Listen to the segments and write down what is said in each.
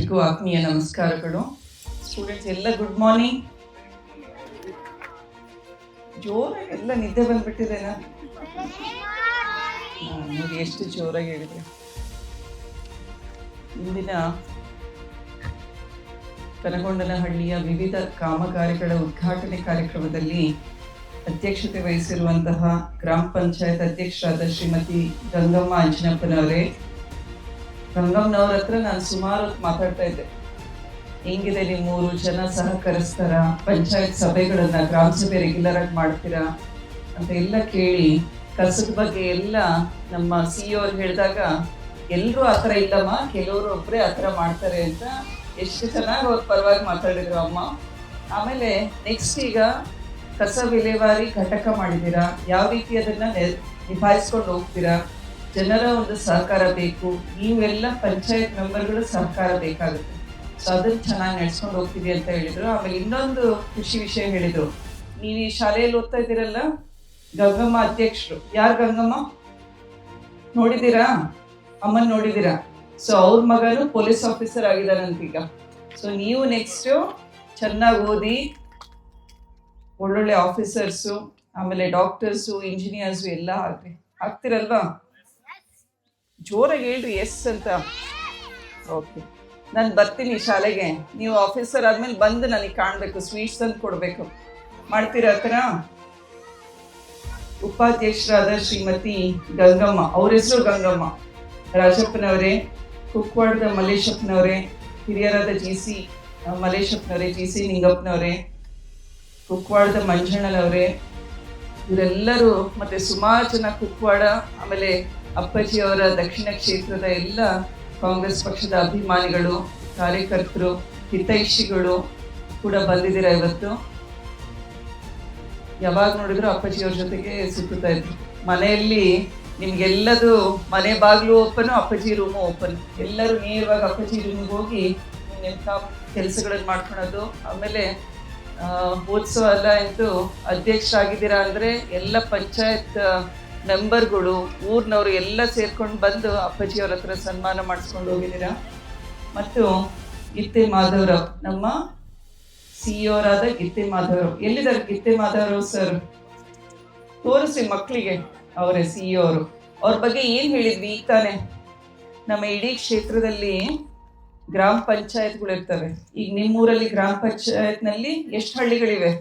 ಎಲ್ರಿಗೂ ಆತ್ಮೀಯ ನಮಸ್ಕಾರಗಳು. ಸ್ಟೂಡೆಂಟ್ಸ್ ಎಲ್ಲ ಗುಡ್ ಮಾರ್ನಿಂಗ್. ಜೋರಾಗಿ ಎಲ್ಲ ನಿದ್ದೆ ಬಂದ್ಬಿಟ್ಟಿದ್ದೇನಾ? ನೋಡಿ ಎಷ್ಟು ಜೋರಾಗಿ ಹೇಳಿದೆ. ಇಂದಿನ ಕನಗೊಂಡನಹಳ್ಳಿಯ ವಿವಿಧ ಕಾಮಗಾರಿಗಳ ಉದ್ಘಾಟನೆ ಕಾರ್ಯಕ್ರಮದಲ್ಲಿ ಅಧ್ಯಕ್ಷತೆ ವಹಿಸಿರುವಂತಹ ಗ್ರಾಮ ಪಂಚಾಯತ್ ಅಧ್ಯಕ್ಷರಾದ ಶ್ರೀಮತಿ ಗಂಗಮ್ಮ ಅಂಜನಪ್ಪನವರೇ, ಗಂಗಮ್ಮನವ್ರ ಹತ್ರ ನಾನು ಸುಮಾರು ಹೊತ್ತು ಮಾತಾಡ್ತಾ ಇದ್ದೆ. ಹೆಂಗಿದೆ ನಿಮ್ಮೂರು, ಜನ ಸಹಕರಿಸ್ತಾರ, ಪಂಚಾಯತ್ ಸಭೆಗಳನ್ನ ಗ್ರಾಮ ಸಭೆ ರೆಗ್ಯುಲರ್ ಆಗಿ ಮಾಡ್ತೀರಾ ಅಂತ ಎಲ್ಲ ಕೇಳಿ, ಕಸದ ಬಗ್ಗೆ ಎಲ್ಲ ನಮ್ಮ CEO ಅವ್ರು ಹೇಳಿದಾಗ ಎಲ್ಲರೂ ಆ ಥರ ಇಲ್ಲಮ್ಮ, ಕೆಲವರು ಒಬ್ಬರೇ ಆ ಥರ ಮಾಡ್ತಾರೆ ಅಂತ ಎಷ್ಟು ಚೆನ್ನಾಗಿ ಅವ್ರ ಪರವಾಗಿ ಮಾತಾಡಿದ್ರು ಅಮ್ಮ. ಆಮೇಲೆ ನೆಕ್ಸ್ಟ್ ಈಗ ಕಸ ವಿಲೇವಾರಿ ಘಟಕ ಮಾಡಿದ್ದೀರಾ, ಯಾವ ರೀತಿ ಅದನ್ನು ನಿಭಾಯಿಸ್ಕೊಂಡು ಹೋಗ್ತೀರಾ, ಜನರ ಒಂದು ಸಹಕಾರ ಬೇಕು, ನೀವೆಲ್ಲ ಪಂಚಾಯತ್ ಮೆಂಬರ್ಗಳು ಸಹಕಾರ ಬೇಕಾಗುತ್ತೆ, ಸೊ ಅದನ್ನು ಚೆನ್ನಾಗಿ ನಡೆಸ್ಕೊಂಡು ಹೋಗ್ತೀವಿ ಅಂತ ಹೇಳಿದರು. ಆಮೇಲೆ ಇನ್ನೊಂದು ಖುಷಿ ವಿಷಯ ಹೇಳಿದರು, ನೀವು ಈ ಶಾಲೆಯಲ್ಲಿ ಓದ್ತಾ ಇದ್ದೀರಲ್ಲ, ಗಂಗಮ್ಮ ಅಧ್ಯಕ್ಷರು. ಯಾರು ಗಂಗಮ್ಮ ನೋಡಿದ್ದೀರಾ? ಅಮ್ಮನ ನೋಡಿದ್ದೀರಾ? ಸೊ ಅವ್ರ ಮಗನು ಪೊಲೀಸ್ ಆಫೀಸರ್ ಆಗಿದ್ದಾನಂತೀಗ. ಸೊ ನೀವು ನೆಕ್ಸ್ಟು ಚೆನ್ನಾಗಿ ಓದಿ ಒಳ್ಳೊಳ್ಳೆ ಆಫೀಸರ್ಸು, ಆಮೇಲೆ ಡಾಕ್ಟರ್ಸು, ಇಂಜಿನಿಯರ್ಸು ಎಲ್ಲ ಆಗ್ತಿರಲ್ವಾ? ಜೋರಾಗಿ ಹೇಳ್ರಿ ಎಸ್ ಅಂತ. ಓಕೆ, ನಾನು ಬರ್ತೀನಿ ಶಾಲೆಗೆ. ನೀವು ಆಫೀಸರ್ ಆದಮೇಲೆ ಬಂದು ನನಗೆ ಕಾಣಬೇಕು, ಸ್ವೀಟ್ಸ್ ತಂದು ಕೊಡಬೇಕು. ಮಾಡ್ತೀರಾ ಆ ಥರ? ಉಪಾಧ್ಯಕ್ಷರಾದ ಶ್ರೀಮತಿ ಗಂಗಮ್ಮ, ಅವ್ರ ಹೆಸರು ಗಂಗಮ್ಮ ರಾಜಪ್ಪನವರೇ, ಕುಕ್ವಾಡದ ಮಲ್ಲೇಶಪ್ಪನವರೇ, ಹಿರಿಯರಾದ GC ಮಲ್ಲೇಶಪ್ಪನವರೇ, GC ನಿಂಗಪ್ಪನವರೇ, ಕುಕ್ವಾಡದ ಮಂಜಣ್ಣನವರೇ, ಇವರೆಲ್ಲರೂ ಮತ್ತು ಸುಮಾರು ಜನ ಕುಕ್ವಾಡ, ಆಮೇಲೆ ಅಪ್ಪಾಜಿಯವರ ದಕ್ಷಿಣ ಕ್ಷೇತ್ರದ ಎಲ್ಲ ಕಾಂಗ್ರೆಸ್ ಪಕ್ಷದ ಅಭಿಮಾನಿಗಳು, ಕಾರ್ಯಕರ್ತರು, ಹಿತೈಷಿಗಳು ಕೂಡ ಬಂದಿದ್ದೀರಾ ಇವತ್ತು. ಯಾವಾಗ ನೋಡಿದ್ರು ಅಪ್ಪಾಜಿಯವ್ರ ಜೊತೆಗೆ ಸುತ್ತಾ ಇದ್ರು. ಮನೆಯಲ್ಲಿ ನಿಮ್ಗೆಲ್ಲದು ಮನೆ ಬಾಗಿಲು ಓಪನ್, ಅಪ್ಪಾಜಿ ರೂಮು ಓಪನ್. ಎಲ್ಲರೂ ನೇರವಾಗಿ ಅಪ್ಪಾಜಿ ರೂಮಿಗೆ ಹೋಗಿ ನಿಮ್ಮ ಕೆಲಸಗಳನ್ನು ಮಾಡ್ಕೊಳೋದು. ಆಮೇಲೆ ಉತ್ಸವ ಎಲ್ಲ ಅಂತೂ ಅಧ್ಯಕ್ಷರಾಗಿದ್ದೀರಾ ಅಂದರೆ ಎಲ್ಲ ಪಂಚಾಯತ್ ಮೆಂಬರ್ಗಳು, ಊರಿನವರು ಎಲ್ಲ ಸೇರ್ಕೊಂಡು ಬಂದು ಅಪ್ಪಾಜಿಯವ್ರ ಹತ್ರ ಸನ್ಮಾನ ಮಾಡಿಸ್ಕೊಂಡು ಹೋಗಿದ್ದೀರಾ. ಮತ್ತು ಗಿತ್ತೆ ಮಾಧವರಾವ್, ನಮ್ಮ CEO ಅವರಾದ ಗಿತ್ತೆ ಮಾಧವರಾವ್ ಎಲ್ಲಿದ್ದಾರೆ? ಗಿತ್ತೆ ಮಾಧವರಾವ್ ಸರ್ ತೋರಿಸಿ ಮಕ್ಕಳಿಗೆ. ಅವರೇ CEO ಅವರು. ಅವ್ರ ಬಗ್ಗೆ ಏನು ಹೇಳಿದ್ವಿ ಈಗ ತಾನೆ. ನಮ್ಮ ಇಡೀ ಕ್ಷೇತ್ರದಲ್ಲಿ ಗ್ರಾಮ ಪಂಚಾಯತ್ಗಳು ಇರ್ತವೆ. ಈಗ ನಿಮ್ಮೂರಲ್ಲಿ ಗ್ರಾಮ ಪಂಚಾಯತ್ನಲ್ಲಿ ಎಷ್ಟು ಹಳ್ಳಿಗಳಿವೆ?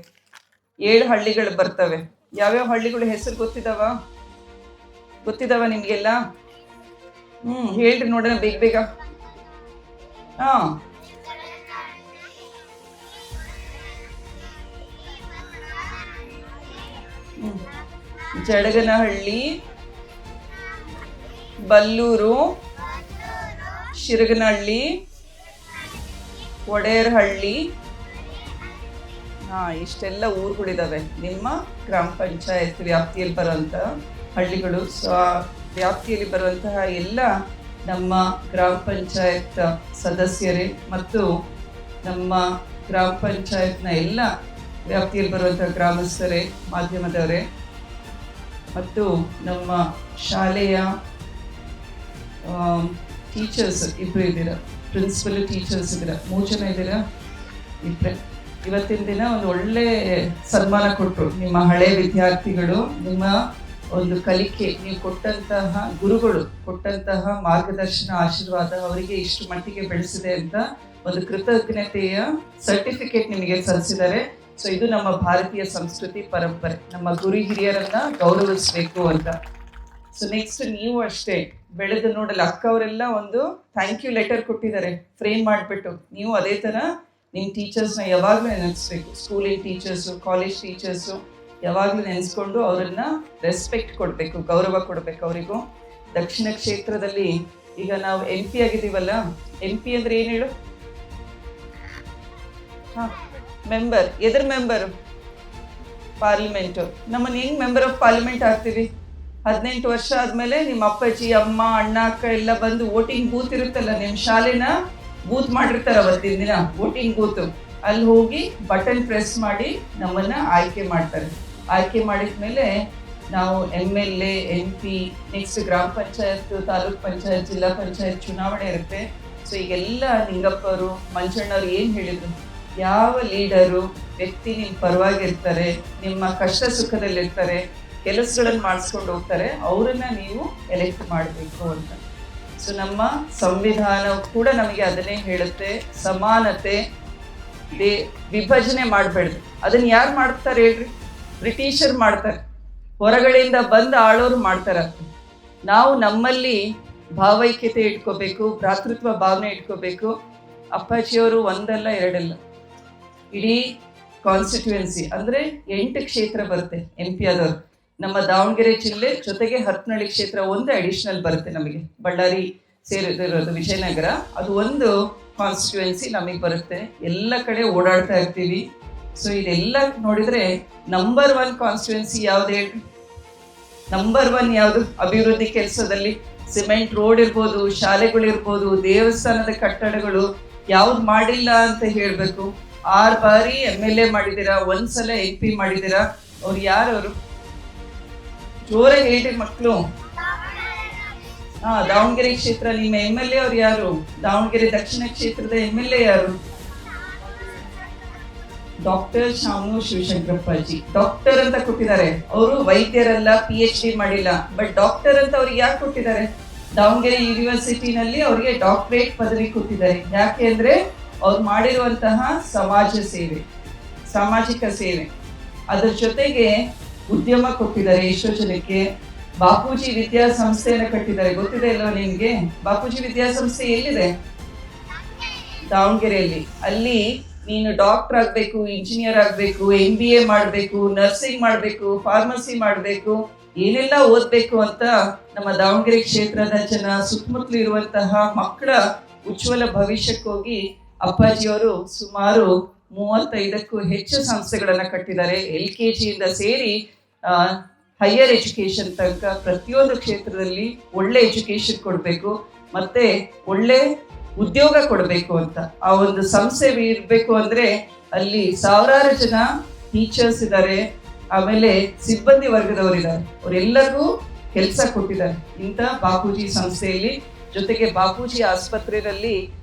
7 ಹಳ್ಳಿಗಳು ಬರ್ತವೆ. ಯಾವ್ಯಾವ ಹಳ್ಳಿಗಳು ಹೆಸರು ಗೊತ್ತಿದಾವ ನಿಮಗೆಲ್ಲ? ಹೇಳ್ರಿ ನೋಡೋಣ ಬೇಗ ಬೇಗ. ಹಾಂ, ಜಡಗನಹಳ್ಳಿ, ಬಲ್ಲೂರು, ಶಿರಗನಹಳ್ಳಿ, ಒಡೆಯರಹಳ್ಳಿ. ಇಷ್ಟೆಲ್ಲ ಊರುಗಳಿದ್ದಾವೆ ನಿಮ್ಮ ಗ್ರಾಮ ಪಂಚಾಯತ್ ವ್ಯಾಪ್ತಿಯಲ್ಲಿ ಬರುವಂಥ ಹಳ್ಳಿಗಳು. ಸೊ ಆ ವ್ಯಾಪ್ತಿಯಲ್ಲಿ ಬರುವಂತಹ ಎಲ್ಲ ನಮ್ಮ ಗ್ರಾಮ ಪಂಚಾಯತ್ ಸದಸ್ಯರೇ ಮತ್ತು ನಮ್ಮ ಗ್ರಾಮ ಪಂಚಾಯತ್ನ ಎಲ್ಲ ವ್ಯಾಪ್ತಿಯಲ್ಲಿ ಬರುವಂಥ ಗ್ರಾಮಸ್ಥರೇ, ಮಾಧ್ಯಮದವರೇ ಮತ್ತು ನಮ್ಮ ಶಾಲೆಯ ಟೀಚರ್ಸ್ ಇಬ್ಬರು ಇದ್ದೀರಾ, ಪ್ರಿನ್ಸಿಪಲ್ ಟೀಚರ್ಸ್ ಇದ್ದೀರಾ, 3 ಜನ ಇದ್ದೀರಾ. ಇವತ್ತಿನ ದಿನ ಒಂದು ಒಳ್ಳೆ ಸನ್ಮಾನ ಕೊಟ್ಟರು ನಿಮ್ಮ ಹಳೆ ವಿದ್ಯಾರ್ಥಿಗಳು. ನಿಮ್ಮ ಒಂದು ಕಲಿಕೆ, ನೀವು ಕೊಟ್ಟಂತಹ ಗುರುಗಳು ಕೊಟ್ಟಂತಹ ಮಾರ್ಗದರ್ಶನ, ಆಶೀರ್ವಾದ ಅವರಿಗೆ ಇಷ್ಟು ಮಟ್ಟಿಗೆ ಬೆಳೆಸಿದೆ ಅಂತ ಒಂದು ಕೃತಜ್ಞತೆಯ ಸರ್ಟಿಫಿಕೇಟ್ ನಿಮಗೆ ಸಲ್ಲಿಸಿದ್ದಾರೆ. ಸೊ ಇದು ನಮ್ಮ ಭಾರತೀಯ ಸಂಸ್ಕೃತಿ ಪರಂಪರೆ, ನಮ್ಮ ಗುರು ಹಿರಿಯರನ್ನ ಗೌರವಿಸಬೇಕು ಅಂತ. ಸೊ ನೆಕ್ಸ್ಟ್ ನೀವು ಅಷ್ಟೇ ಬೆಳೆದು ನೋಡಲ್ಲ, ಅಕ್ಕ ಅವರೆಲ್ಲ ಒಂದು ಥ್ಯಾಂಕ್ ಯು ಲೆಟರ್ ಕೊಟ್ಟಿದ್ದಾರೆ ಫ್ರೇಮ್ ಮಾಡಿಬಿಟ್ಟು. ನೀವು ಅದೇ ಥರ ನಿಮ್ಮ ಟೀಚರ್ಸ್ನ ಯಾವಾಗಲೂ ನೆನೆಸ್ಬೇಕು. ಸ್ಕೂಲಿನ ಟೀಚರ್ಸು, ಕಾಲೇಜ್ ಟೀಚರ್ಸು ಯಾವಾಗಲೂ ನೆನೆಸ್ಕೊಂಡು ಅವರನ್ನ ರೆಸ್ಪೆಕ್ಟ್ ಕೊಡಬೇಕು, ಗೌರವ ಕೊಡಬೇಕು ಅವರಿಗೂ. ದಕ್ಷಿಣ ಕ್ಷೇತ್ರದಲ್ಲಿ ಈಗ ನಾವು MP ಆಗಿದ್ದೀವಲ್ಲ, MP ಅಂದರೆ ಏನು ಹೇಳು? ಹಾಂ, ಮೆಂಬರ್. ಎದ್ರ ಮೆಂಬರು? ಪಾರ್ಲಿಮೆಂಟು. ನಮ್ಮನ್ನು ಹೆಂಗೆ ಮೆಂಬರ್ ಆಫ್ ಪಾರ್ಲಿಮೆಂಟ್ ಆಗ್ತೀವಿ? 18 ವರ್ಷ ಆದಮೇಲೆ ನಿಮ್ಮ ಅಪ್ಪಾಜಿ, ಅಮ್ಮ, ಅಣ್ಣ, ಅಕ್ಕ ಎಲ್ಲ ಬಂದು ವೋಟಿಂಗ್ ಬೂತ್ ಇರುತ್ತಲ್ಲ, ನಿಮ್ಮ ಶಾಲೆನ ಬೂತ್ ಮಾಡಿರ್ತಾರೆ ಅವತ್ತಿನ ದಿನ, ವೋಟಿಂಗ್ ಬೂತು. ಅಲ್ಲಿ ಹೋಗಿ ಬಟನ್ ಪ್ರೆಸ್ ಮಾಡಿ ನಮ್ಮನ್ನು ಆಯ್ಕೆ ಮಾಡ್ತಾರೆ. ಆಯ್ಕೆ ಮಾಡಿದ ಮೇಲೆ ನಾವು MLA, MP, ನೆಕ್ಸ್ಟ್ ಗ್ರಾಮ ಪಂಚಾಯತ್, ತಾಲೂಕ್ ಪಂಚಾಯತ್, ಜಿಲ್ಲಾ ಪಂಚಾಯತ್ ಚುನಾವಣೆ ಇರುತ್ತೆ. ಸೊ ಈಗೆಲ್ಲ ನಿಂಗಪ್ಪವರು ಮಂಜಣ್ಣವ್ರು ಏನು ಹೇಳಿದರು, ಯಾವ ಲೀಡರು ವ್ಯಕ್ತಿ ನಿಮ್ಮ ಪರವಾಗಿರ್ತಾರೆ, ನಿಮ್ಮ ಕಷ್ಟ ಸುಖದಲ್ಲಿರ್ತಾರೆ, ಕೆಲಸಗಳನ್ನು ಮಾಡಿಸ್ಕೊಂಡು ಹೋಗ್ತಾರೆ, ಅವರನ್ನ ನೀವು ಎಲೆಕ್ಟ್ ಮಾಡಬೇಕು ಅಂತ. ಸೊ ನಮ್ಮ ಸಂವಿಧಾನ ಕೂಡ ನಮಗೆ ಅದನ್ನೇ ಹೇಳುತ್ತೆ, ಸಮಾನತೆ, ವಿಭಜನೆ ಮಾಡಬೇಡ್ದು. ಅದನ್ನು ಯಾರು ಮಾಡ್ತಾರೆ ಹೇಳ್ರಿ? ಬ್ರಿಟಿಷರು ಮಾಡ್ತಾರೆ, ಹೊರಗಡೆಯಿಂದ ಬಂದು ಆಳೋರು ಮಾಡ್ತಾರೆ. ನಾವು ನಮ್ಮಲ್ಲಿ ಭಾವೈಕ್ಯತೆ ಇಟ್ಕೋಬೇಕು, ಭ್ರಾತೃತ್ವ ಭಾವನೆ ಇಟ್ಕೋಬೇಕು. ಅಪ್ಪಾಜಿಯವರು ಒಂದಲ್ಲ ಎರಡಲ್ಲ, ಇಡೀ ಕಾನ್ಸ್ಟಿಟ್ಯೂಯೆನ್ಸಿ ಅಂದರೆ 8 ಕ್ಷೇತ್ರ ಬರುತ್ತೆ MP ಆದವರು. ನಮ್ಮ ದಾವಣಗೆರೆ ಜಿಲ್ಲೆ ಜೊತೆಗೆ ಹರಪನಹಳ್ಳಿ ಕ್ಷೇತ್ರ ಒಂದು ಅಡಿಷನಲ್ ಬರುತ್ತೆ ನಮಗೆ, ಬಳ್ಳಾರಿ ಸೇರಿರೋದು ವಿಜಯನಗರ, ಅದು ಒಂದು ಕಾನ್ಸ್ಟಿಟ್ಯೂಯೆನ್ಸಿ ನಮಗೆ ಬರುತ್ತೆ. ಎಲ್ಲ ಕಡೆ ಓಡಾಡ್ತಾ ಇರ್ತೀವಿ. ಸೊ ಇದೆಲ್ಲ ನೋಡಿದರೆ ನಂಬರ್ 1 ಕಾನ್ಸ್ಟಿಟ್ಯೂಯೆನ್ಸಿ ಯಾವ್ದು ಹೇಳಿ? ನಂಬರ್ 1 ಯಾವುದು? ಅಭಿವೃದ್ಧಿ ಕೆಲಸದಲ್ಲಿ ಸಿಮೆಂಟ್ ರೋಡ್ ಇರ್ಬೋದು, ಶಾಲೆಗಳಿರ್ಬೋದು, ದೇವಸ್ಥಾನದ ಕಟ್ಟಡಗಳು ಯಾವ್ದು ಮಾಡಿಲ್ಲ ಅಂತ ಹೇಳಬೇಕು. 6 ಬಾರಿ MLA ಮಾಡಿದ್ದೀರಾ, 1 ಸಲ MP ಮಾಡಿದ್ದೀರಾ. ಅವ್ರು ಯಾರವರು? ಜೋರಾಗಿ ಹೇಳಿ ಮಕ್ಕಳು. ದಾವಣಗೆರೆ ಕ್ಷೇತ್ರ ನಿಮ್ಮ MLA ಅವ್ರು ಯಾರು? ದಾವಣಗೆರೆ ದಕ್ಷಿಣ ಕ್ಷೇತ್ರದ MLA ಯಾರು? ಡಾಕ್ಟರ್ ಶಾಮನೂರು ಶಿವಶಂಕರಪ್ಪಾಜಿ. ಡಾಕ್ಟರ್ ಅಂತ ಕೊಟ್ಟಿದ್ದಾರೆ. ಅವರು ವೈದ್ಯರಲ್ಲ, PhD ಮಾಡಿಲ್ಲ, ಬಟ್ ಡಾಕ್ಟರ್ ಅಂತ ಅವ್ರಿಗೆ ಯಾಕೆ ಕೊಟ್ಟಿದ್ದಾರೆ? ದಾವಣಗೆರೆ ಯೂನಿವರ್ಸಿಟಿನಲ್ಲಿ ಅವ್ರಿಗೆ ಡಾಕ್ಟರೇಟ್ ಪದವಿ ಕೊಟ್ಟಿದ್ದಾರೆ. ಯಾಕೆ ಅಂದ್ರೆ ಅವ್ರು ಮಾಡಿರುವಂತಹ ಸಮಾಜ ಸೇವೆ, ಸಾಮಾಜಿಕ ಸೇವೆ, ಅದ್ರ ಜೊತೆಗೆ ಉದ್ಯಮ ಕೊಟ್ಟಿದ್ದಾರೆ ಎಷ್ಟೋ ಜನಕ್ಕೆ. ಬಾಪೂಜಿ ವಿದ್ಯಾಸಂಸ್ಥೆಯನ್ನು ಕಟ್ಟಿದ್ದಾರೆ, ಗೊತ್ತಿದೆ ಇಲ್ವಾ ನಿಮ್ಗೆ? ಬಾಪೂಜಿ ವಿದ್ಯಾಸಂಸ್ಥೆ ಎಲ್ಲಿದೆ? ದಾವಣಗೆರೆಯಲ್ಲಿ. ಅಲ್ಲಿ ನೀನು ಡಾಕ್ಟರ್ ಆಗಬೇಕು, ಇಂಜಿನಿಯರ್ ಆಗಬೇಕು, MBA ಮಾಡಬೇಕು, ನರ್ಸಿಂಗ್ ಮಾಡಬೇಕು, ಫಾರ್ಮಸಿ ಮಾಡಬೇಕು, ಏನೆಲ್ಲ ಓದಬೇಕು ಅಂತ ನಮ್ಮ ದಾವಣಗೆರೆ ಕ್ಷೇತ್ರದ ಜನ, ಸುತ್ತಮುತ್ತಲು ಇರುವಂತಹ ಮಕ್ಕಳ ಉಜ್ವಲ ಭವಿಷ್ಯಕ್ಕೋಗಿ ಅಪ್ಪಾಜಿಯವರು ಸುಮಾರು 35ಕ್ಕೂ ಹೆಚ್ಚು ಸಂಸ್ಥೆಗಳನ್ನು ಕಟ್ಟಿದ್ದಾರೆ. LKG ಇಂದ ಸೇರಿ ಹೈಯರ್ ಎಜುಕೇಷನ್ ತನಕ ಪ್ರತಿಯೊಂದು ಕ್ಷೇತ್ರದಲ್ಲಿ ಒಳ್ಳೆ ಎಜುಕೇಷನ್ ಕೊಡಬೇಕು, ಮತ್ತೆ ಒಳ್ಳೆ ಉದ್ಯೋಗ ಕೊಡಬೇಕು ಅಂತ. ಆ ಒಂದು ಸಂಸ್ಥೆ ಇರಬೇಕು ಅಂದರೆ ಅಲ್ಲಿ ಸಾವಿರಾರು ಜನ ಟೀಚರ್ಸ್ ಇದ್ದಾರೆ, ಆಮೇಲೆ ಸಿಬ್ಬಂದಿ ವರ್ಗದವರಿದ್ದಾರೆ, ಅವರೆಲ್ಲರಿಗೂ ಕೆಲಸ ಕೊಟ್ಟಿದ್ದಾರೆ ಇಂಥ ಬಾಪೂಜಿ ಸಂಸ್ಥೆಯಲ್ಲಿ. ಜೊತೆಗೆ ಬಾಪೂಜಿ ಆಸ್ಪತ್ರೆಯಲ್ಲಿ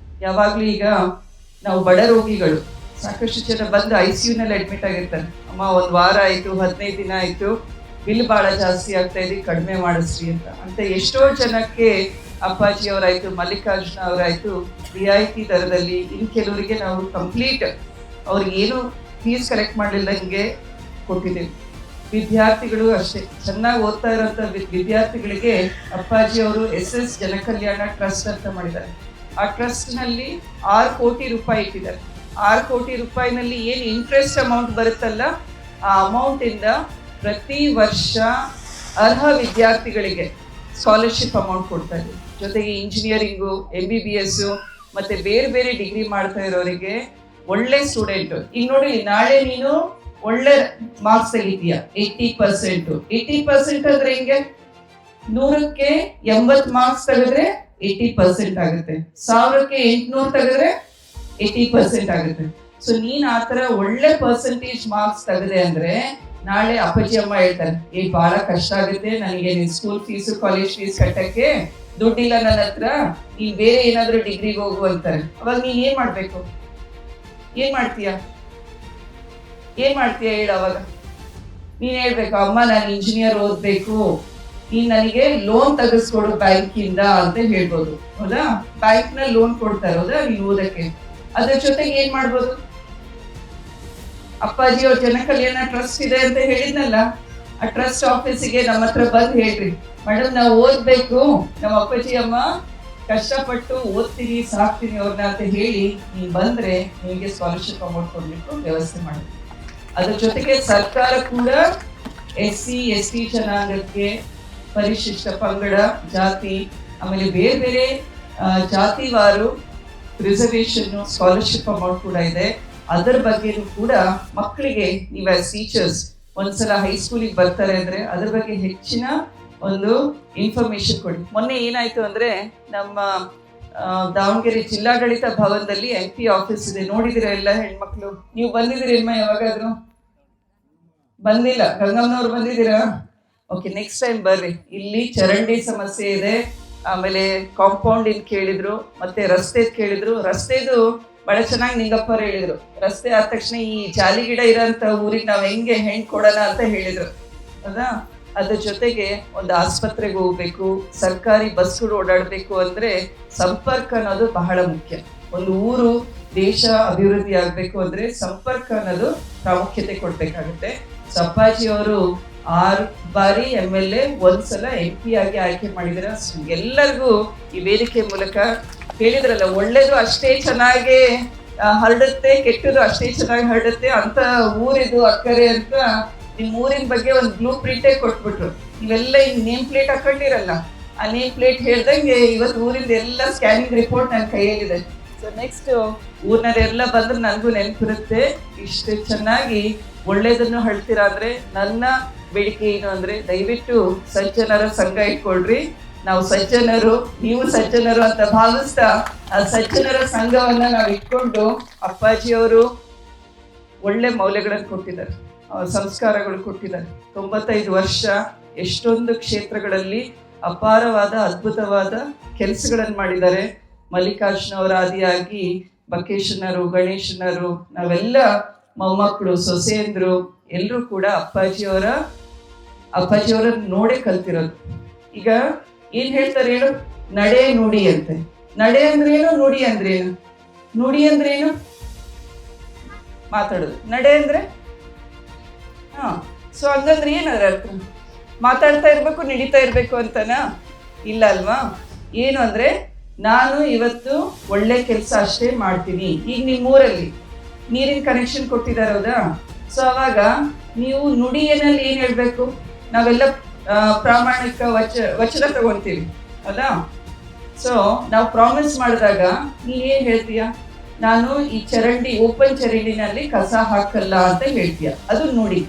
ಯಾವಾಗಲೂ ಈಗ ನಾವು ಬಡ ರೋಗಿಗಳು ಸಾಕಷ್ಟು ಜನ ಬಂದು ICUನಲ್ಲಿ ಅಡ್ಮಿಟ್ ಆಗಿರ್ತಾರೆ. ಅಮ್ಮ 1 ವಾರ ಆಯಿತು, 15 ದಿನ ಆಯಿತು, ಬಿಲ್ ಭಾಳ ಜಾಸ್ತಿ ಆಗ್ತಾ ಇದೆ, ಕಡಿಮೆ ಮಾಡಿಸ್ರಿ ಅಂತ ಎಷ್ಟೋ ಜನಕ್ಕೆ ಅಪ್ಪಾಜಿಯವರಾಯಿತು, ಮಲ್ಲಿಕಾರ್ಜುನ ಅವರಾಯಿತು, ರಿಯಾಯಿತಿ ದರದಲ್ಲಿ, ಇನ್ನು ಕೆಲವರಿಗೆ ನಾವು ಕಂಪ್ಲೀಟ್ ಅವ್ರಿಗೇನು ಫೀಸ್ ಕಲೆಕ್ಟ್ ಮಾಡಲಿಲ್ಲಂಗೆ ಕೊಟ್ಟಿದ್ದೇವೆ. ವಿದ್ಯಾರ್ಥಿಗಳು ಅಷ್ಟೇ, ಚೆನ್ನಾಗಿ ಓದ್ತಾ ಇರೋಂಥ ವಿದ್ಯಾರ್ಥಿಗಳಿಗೆ ಅಪ್ಪಾಜಿಯವರು SS ಜನಕಲ್ಯಾಣ ಟ್ರಸ್ಟ್ ಅಂತ ಮಾಡಿದ್ದಾರೆ. ಆ ಟ್ರಸ್ಟ್ನಲ್ಲಿ 6 ಕೋಟಿ ರೂಪಾಯಿ ಇಟ್ಟಿದ್ದಾರೆ. 6 ಕೋಟಿ ರೂಪಾಯಿನಲ್ಲಿ ಏನು ಇಂಟ್ರೆಸ್ಟ್ ಅಮೌಂಟ್ ಬರುತ್ತಲ್ಲ, ಆ ಅಮೌಂಟಿಂದ ಪ್ರತಿ ವರ್ಷ ಅರ್ಹ ವಿದ್ಯಾರ್ಥಿಗಳಿಗೆ ಸ್ಕಾಲರ್ಶಿಪ್ ಅಮೌಂಟ್ ಕೊಡ್ತಾ ಇದ್ದೀವಿ. ಜೊತೆಗೆ ಇಂಜಿನಿಯರಿಂಗು, MBBS ಮತ್ತು ಬೇರೆ ಬೇರೆ ಡಿಗ್ರಿ ಮಾಡ್ತಾ ಇರೋರಿಗೆ ಒಳ್ಳೆ ಸ್ಟೂಡೆಂಟು. ಈಗ ನೋಡಿ, ನಾಳೆ ನೀನು ಒಳ್ಳೆ ಮಾರ್ಕ್ಸ್ ತೆಗಿತೀಯ, 80%. 80% ಅಂದರೆ ಹಿಂಗೆ 100ಕ್ಕೆ 80 ಮಾರ್ಕ್ಸ್ ತೆಗೆದ್ರೆ 80% ಆಗುತ್ತೆ, 1000ಕ್ಕೆ 800 ತೆಗೆದ್ರೆ 80% ಆಗುತ್ತೆ. ಸೊ ನೀನು ಆ ಥರ ಒಳ್ಳೆ ಪರ್ಸೆಂಟೇಜ್ ಮಾರ್ಕ್ಸ್ ತೆಗೆದೆ ಅಂದರೆ ನಾಳೆ ಅಪ್ಪಾಜಿ ಅಮ್ಮ ಹೇಳ್ತಾರೆ, ಭಾಳ ಕಷ್ಟ ಆಗುತ್ತೆ ನನಗೆ, ನಿನ್ನ ಸ್ಕೂಲ್ ಫೀಸು, ಕಾಲೇಜ್ ಫೀಸ್ ಕಟ್ಟಕ್ಕೆ ದುಡ್ಡಿಲ್ಲ ನನ್ನ ಹತ್ರ, ನೀನು ಬೇರೆ ಏನಾದರೂ ಡಿಗ್ರಿಗೆ ಹೋಗು ಅಂತಾರೆ. ಅವಾಗ ನೀನು ಏನು ಮಾಡಬೇಕು? ಏನು ಮಾಡ್ತೀಯ ಹೇಳು? ಅವಾಗ ನೀನು ಹೇಳ್ಬೇಕು, ಅಮ್ಮ ನಾನು ಇಂಜಿನಿಯರ್ ಓದಬೇಕು, ನೀನು ನನಗೆ ಲೋನ್ ತೆಗೆಸ್ಕೊಡು ಬ್ಯಾಂಕಿಂದ ಅಂತ ಹೇಳ್ಬೋದು, ಹೌದಾ? ಬ್ಯಾಂಕ್ನಲ್ಲಿ ಲೋನ್ ಕೊಡ್ತಾರೆ, ಹೌದಾ, ನೀನು ಓದಕ್ಕೆ. ಅದ್ರ ಜೊತೆಗೆ ಏನು ಮಾಡ್ಬೋದು? ಅಪ್ಪಾಜಿಯವ್ರ ಜನಕಲ್ಯಾಣ ಟ್ರಸ್ಟ್ ಇದೆ ಅಂತ ಹೇಳಿದ್ನಲ್ಲ, ಆ ಟ್ರಸ್ಟ್ ಆಫೀಸಿಗೆ ನಮ್ಮ ಹತ್ರ ಬಂದು ಹೇಳ್ರಿ, ಮೇಡಮ್ ನಾವು ಓದಬೇಕು, ನಮ್ಮ ಅಪ್ಪಾಜಿ ಅಮ್ಮ ಕಷ್ಟಪಟ್ಟು ಓದ್ತೀನಿ, ಸಾಕ್ತೀನಿ ಅವ್ರನ್ನ ಅಂತ ಹೇಳಿ ನೀವು ಬಂದರೆ ನಿಮಗೆ ಸ್ಕಾಲರ್ಶಿಪ್ ಅಮೌಂಟ್ ಕೊಡಲಿಕ್ಕೆ ವ್ಯವಸ್ಥೆ ಮಾಡಿ. ಅದ್ರ ಜೊತೆಗೆ ಸರ್ಕಾರ ಕೂಡ SC ST ಜನಾಂಗಕ್ಕೆ, ಪರಿಶಿಷ್ಟ ಪಂಗಡ, ಜಾತಿ, ಆಮೇಲೆ ಬೇರೆ ಬೇರೆ ಜಾತಿವಾರು ರಿಸರ್ವೇಷನ್ನು ಸ್ಕಾಲರ್ಶಿಪ್ ಅಮೌಂಟ್ ಕೂಡ ಇದೆ. ಅದರ ಬಗ್ಗೆನೂ ಕೂಡ ಮಕ್ಕಳಿಗೆ ನೀವು ಆಸ್ ಟೀಚರ್ಸ್ ಒಂದ್ಸಲ ಹೈಸ್ಕೂಲಿಗೆ ಬರ್ತಾರೆ ಅಂದರೆ ಅದ್ರ ಬಗ್ಗೆ ಹೆಚ್ಚಿನ ಒಂದು ಇನ್ಫಾರ್ಮೇಶನ್ ಕೊಡಿ. ಮೊನ್ನೆ ಏನಾಯಿತು ಅಂದರೆ ನಮ್ಮ ದಾವಣಗೆರೆ ಜಿಲ್ಲಾಡಳಿತ ಭವನದಲ್ಲಿ MP ಆಫೀಸ್ ಇದೆ, ನೋಡಿದಿರ ಎಲ್ಲ ಹೆಣ್ಮಕ್ಳು? ನೀವು ಬಂದಿದ್ದೀರಿ ಅಮ್ಮ? ಯಾವಾಗಾದರೂ ಬಂದಿಲ್ಲ? ಗಂಗಮ್ಮನವ್ರು ಬಂದಿದ್ದೀರಾ? ಓಕೆ, ನೆಕ್ಸ್ಟ್ ಟೈಮ್ ಬರ್ರಿ. ಇಲ್ಲಿ ಚರಂಡಿ ಸಮಸ್ಯೆ ಇದೆ, ಆಮೇಲೆ ಕಾಂಪೌಂಡ್ ಇನ್ ಕೇಳಿದ್ರು, ಮತ್ತೆ ರಸ್ತೆದ್ ಕೇಳಿದ್ರು. ರಸ್ತೆದು ಬಹಳ ಚೆನ್ನಾಗಿ ನಿಂಗಪ್ಪರು ಹೇಳಿದ್ರು. ರಸ್ತೆ ಆದ ತಕ್ಷಣ ಈ ಜಾಲಿ ಗಿಡ ಇರೋಂಥ ಊರಿಗೆ ನಾವು ಹೆಂಗೆ ಹೆಣ್ಣು ಕೊಡೋಣ ಅಂತ ಹೇಳಿದ್ರು. ಹೌದಾ? ಅದ್ರ ಜೊತೆಗೆ ಒಂದು ಆಸ್ಪತ್ರೆಗೆ ಹೋಗ್ಬೇಕು, ಸರ್ಕಾರಿ ಬಸ್ಗಳು ಓಡಾಡಬೇಕು ಅಂದ್ರೆ ಸಂಪರ್ಕ ಅನ್ನೋದು ಬಹಳ ಮುಖ್ಯ. ಒಂದು ಊರು ದೇಶ ಅಭಿವೃದ್ಧಿ ಆಗ್ಬೇಕು ಅಂದ್ರೆ ಸಂಪರ್ಕ ಅನ್ನೋದು ಪ್ರಾಮುಖ್ಯತೆ ಕೊಡ್ಬೇಕಾಗುತ್ತೆ. ಅಪ್ಪಾಜಿ ಅವರು 6 ಬಾರಿ MLA, 1 ಸಲ MP ಆಗಿ ಆಯ್ಕೆ ಮಾಡಿದ್ರೆ ಎಲ್ಲರಿಗೂ ಈ ವೇದಿಕೆ ಮೂಲಕ ಹೇಳಿದ್ರಲ್ಲ, ಒಳ್ಳೇದು ಅಷ್ಟೇ ಚೆನ್ನಾಗಿ ಹರಡುತ್ತೆ, ಕೆಟ್ಟದು ಅಷ್ಟೇ ಚೆನ್ನಾಗಿ ಹರಡುತ್ತೆ ಅಂತ ಊರಿದು ಅಕ್ಕರೆ ಅಂತ ನಿಮ್ಮ ಊರಿನ ಬಗ್ಗೆ ಒಂದು ಬ್ಲೂ ಪ್ರಿಂಟೇ ಕೊಟ್ಬಿಟ್ರು. ನೀವೆಲ್ಲ ಹಿಂಗ್ ನೇಮ್ ಪ್ಲೇಟ್ ಹಾಕೊಂಡಿರಲ್ಲ, ಆ ನೇಮ್ ಪ್ಲೇಟ್ ಹೇಳ್ದಂಗೆ ಇವತ್ತು ಊರಿಂದ ಎಲ್ಲ ಸ್ಕ್ಯಾನಿಂಗ್ ರಿಪೋರ್ಟ್ ನನ್ನ ಕೈಯಲ್ಲಿದೆ. ಸೊ ನೆಕ್ಸ್ಟ್ ಊರಿನವರೆಲ್ಲ ಬಂದ್ರೆ ನನಗೂ ನೆನಪಿರುತ್ತೆ, ಇಷ್ಟು ಚೆನ್ನಾಗಿ ಒಳ್ಳೇದನ್ನು ಹೇಳ್ತೀರಾ ಅಂದ್ರೆ ನನ್ನ ಬೇಡಿಕೆ ಏನು ಅಂದ್ರೆ ದಯವಿಟ್ಟು ಸಜ್ಜನರ ಸಂಘ ಇಟ್ಕೊಳ್ರಿ. ನಾವು ಸಜ್ಜನರು, ನೀವು ಸಜ್ಜನರು ಅಂತ ಭಾವಿಸ್ತಾ ಆ ಸಜ್ಜನರ ಸಂಘವನ್ನ ನಾವು ಇಟ್ಕೊಂಡು ಅಪ್ಪಾಜಿಯವರು ಒಳ್ಳೆ ಮೌಲ್ಯಗಳನ್ನು ಕೊಟ್ಟಿದ್ದಾರೆ, ಸಂಸ್ಕಾರಗಳು ಕೊಟ್ಟಿದ್ದಾರೆ. 95 ವರ್ಷ ಎಷ್ಟೊಂದು ಕ್ಷೇತ್ರಗಳಲ್ಲಿ ಅಪಾರವಾದ ಅದ್ಭುತವಾದ ಕೆಲಸಗಳನ್ನು ಮಾಡಿದ್ದಾರೆ. ಮಲ್ಲಿಕಾರ್ಜುನವರ ಆದಿಯಾಗಿ ಬಕೇಶನರು, ಗಣೇಶನರು, ನಾವೆಲ್ಲ ಮೊಮ್ಮಕ್ಕಳು, ಸೊಸೆಯಂದ್ರು ಎಲ್ಲರೂ ಕೂಡ ಅಪ್ಪಾಜಿಯವರ ನೋಡೇ ಕಲ್ತಿರೋದು. ಈಗ ಏನ್ ಹೇಳ್ತಾರೆ ಹೇಳು, ನಡೆ ನುಡಿ ಅಂತೆ. ನಡೆ ಅಂದ್ರೇನು, ನುಡಿ ಅಂದ್ರೇನು? ನುಡಿ ಅಂದ್ರೇನು? ಮಾತಾಡೋದು. ನಡೆ ಅಂದ್ರೆ ಸೊ ಹಂಗಂದ್ರೆ ಏನದ್ರ ಅರ್ಥ? ಮಾತಾಡ್ತಾ ಇರ್ಬೇಕು, ನಡೀತಾ ಇರ್ಬೇಕು ಅಂತನಾ? ಇಲ್ಲ ಅಲ್ವಾ? ಏನು ಅಂದ್ರೆ ನಾನು ಇವತ್ತು ಒಳ್ಳೆ ಕೆಲಸ ಅಷ್ಟೇ ಮಾಡ್ತೀನಿ. ಈಗ ನಿಮ್ಮೂರಲ್ಲಿ ನೀರಿನ ಕನೆಕ್ಷನ್ ಕೊಟ್ಟಿದ್ದಾರೆ, ಹೌದಾ? ಸೊ ಅವಾಗ ನೀವು ನುಡಿಯಲ್ಲಿ ಏನ್ ಹೇಳ್ಬೇಕು? ನಾವೆಲ್ಲ ಪ್ರಾಮಾಣಿಕ ವಚನ ತಗೊಂತೀವಿ, ಹೌದಾ? ಸೊ ನಾವು ಪ್ರಾಮಿಸ್ ಮಾಡಿದಾಗ ನೀನೇನ್ ಹೇಳ್ತೀಯ? ನಾನು ಈ ಚರಂಡಿ, ಓಪನ್ ಚರಂಡಿನಲ್ಲಿ ಕಸ ಹಾಕಲ್ಲ ಅಂತ ಹೇಳ್ತೀಯ, ಅದು ನುಡಿ.